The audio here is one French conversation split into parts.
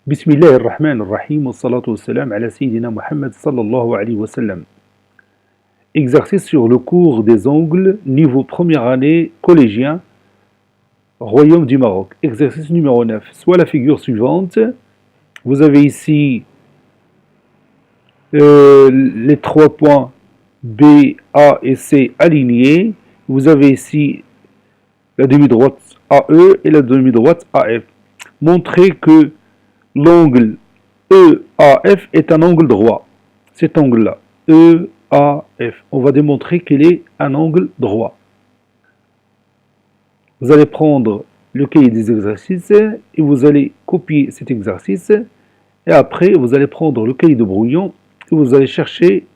بسم الله الرحمن الرحيم والصلاة والسلام على سيدنا محمد صلى الله عليه وسلم. Exercice sur le cours des angles, niveau première année, collégien, Royaume du Maroc. Exercice numéro 9. Soit la figure suivante. Vous avez ici les trois points B, A et C alignés. Vous avez ici la demi-droite AE et la demi-droite AF. Montrez que l'angle EAF est un angle droit. Cet angle-là, EAF, on va démontrer qu'il est un angle droit. Vous allez prendre le cahier des exercices et vous allez copier cet exercice. Et après, vous allez prendre le cahier de brouillon et vous allez chercher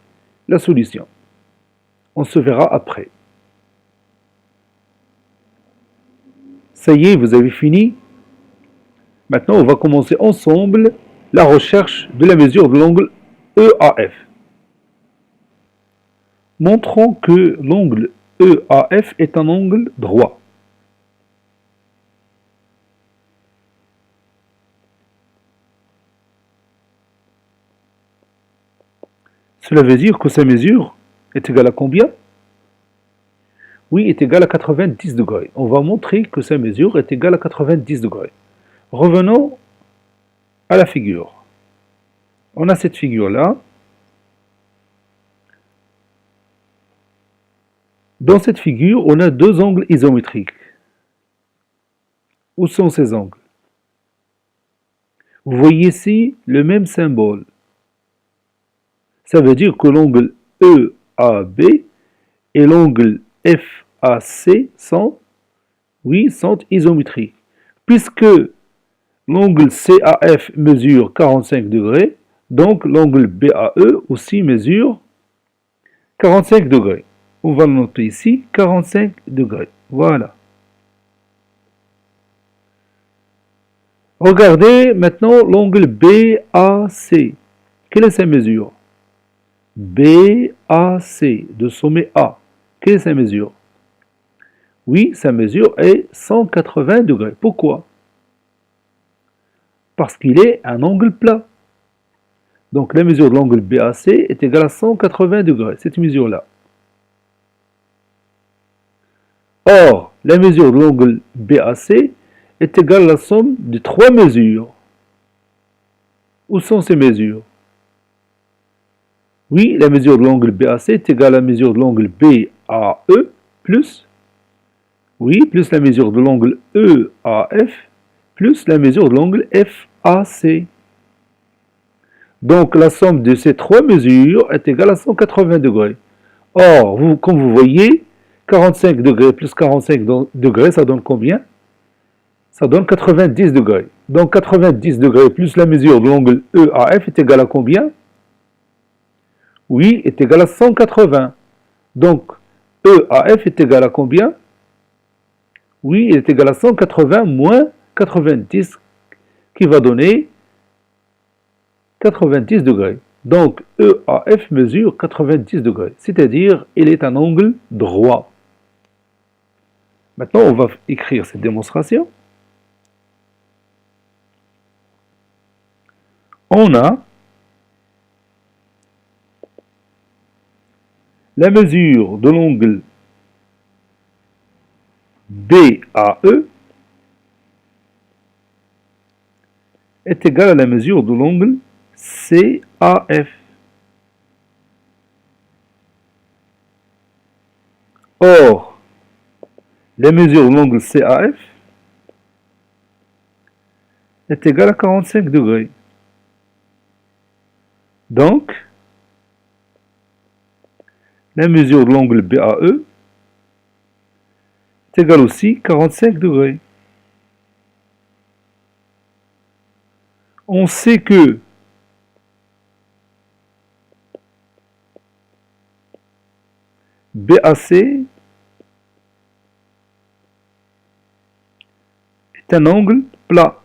la solution. On se verra après. Ça y est, vous avez fini. Maintenant, on va commencer ensemble la recherche de la mesure de l'angle EAF. Montrons que l'angle EAF est un angle droit. Cela veut dire que sa mesure est égale à combien? Oui, est égale à 90 degrés. On va montrer que sa mesure est égale à 90 degrés. Revenons à la figure. On a cette figure-là. Dans cette figure, on a deux angles isométriques. Où sont ces angles? Vous voyez ici le même symbole. Ça veut dire que l'angle EAB et l'angle FAC sont isométriques. Puisque l'angle CAF mesure 45 degrés, donc l'angle BAE aussi mesure 45 degrés. On va le noter ici, 45 degrés. Voilà. Regardez maintenant l'angle BAC. Quelle est sa mesure? BAC, de sommet A. Quelle est sa mesure? Oui, sa mesure est 180 degrés. Pourquoi? Parce qu'il est un angle plat. Donc la mesure de l'angle BAC est égale à 180 degrés, cette mesure-là. Or, la mesure de l'angle BAC est égale à la somme de trois mesures. Où sont ces mesures? Oui, la mesure de l'angle BAC est égale à la mesure de l'angle BAE plus la mesure de l'angle EAF plus la mesure de l'angle FAC. Donc la somme de ces trois mesures est égale à 180 degrés. Or, comme vous voyez, 45 degrés plus 45 degrés, ça donne combien? Ça donne 90 degrés. Donc 90 degrés plus la mesure de l'angle EAF est égale à combien? Oui, est égal à 180. Donc, EAF est égal à combien? Oui, il est égal à 180 moins 90, qui va donner 90 degrés. Donc, EAF mesure 90 degrés, c'est-à-dire il est un angle droit. Maintenant, on va écrire cette démonstration. On a la mesure de l'angle BAE est égale à la mesure de l'angle CAF. Or, la mesure de l'angle CAF est égale à 45 degrés. Donc, la mesure de l'angle BAE est égale aussi à 45 degrés. On sait que BAC est un angle plat.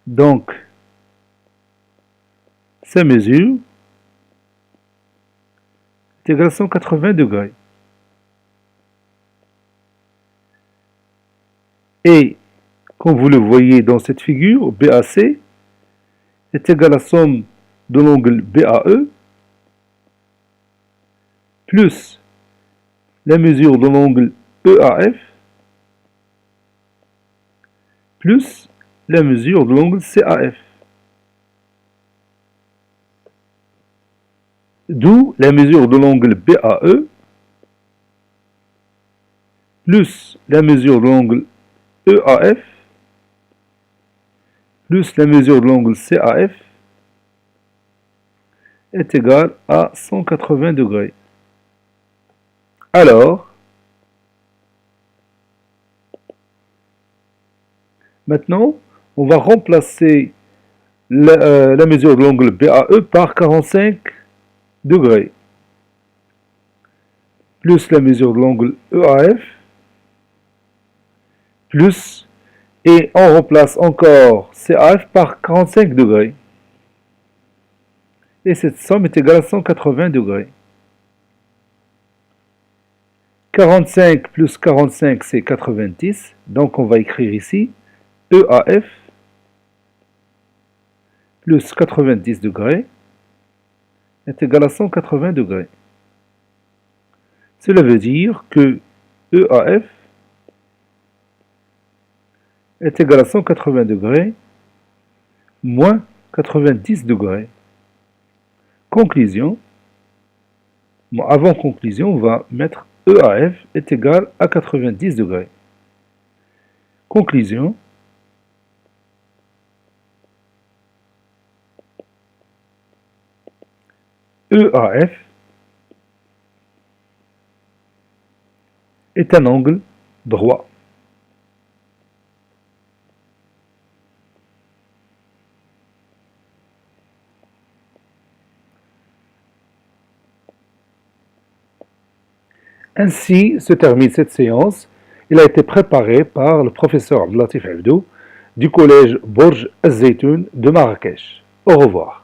Donc, sa mesure est égal à 180 degrés. Et, comme vous le voyez dans cette figure, BAC est égal à la somme de l'angle BAE plus la mesure de l'angle EAF plus la mesure de l'angle CAF. D'où la mesure de l'angle BAE plus la mesure de l'angle EAF plus la mesure de l'angle CAF est égale à 180 degrés. Alors, maintenant, on va remplacer la mesure de l'angle BAE par 45 degrés, plus la mesure de l'angle EAF, plus, et on remplace encore CAF par 45 degrés. Et cette somme est égale à 180 degrés. 45 plus 45, c'est 90. Donc, on va écrire ici EAF plus 90 degrés est égal à 180 degrés. Cela veut dire que EAF est égal à 180 degrés moins 90 degrés. Conclusion. Bon, avant conclusion, on va mettre EAF est égal à 90 degrés. Conclusion. EAF est un angle droit. Ainsi se termine cette séance. Il a été préparé par le professeur Abdelatif Abdou du collège Borj Az-Zaytoun de Marrakech. Au revoir.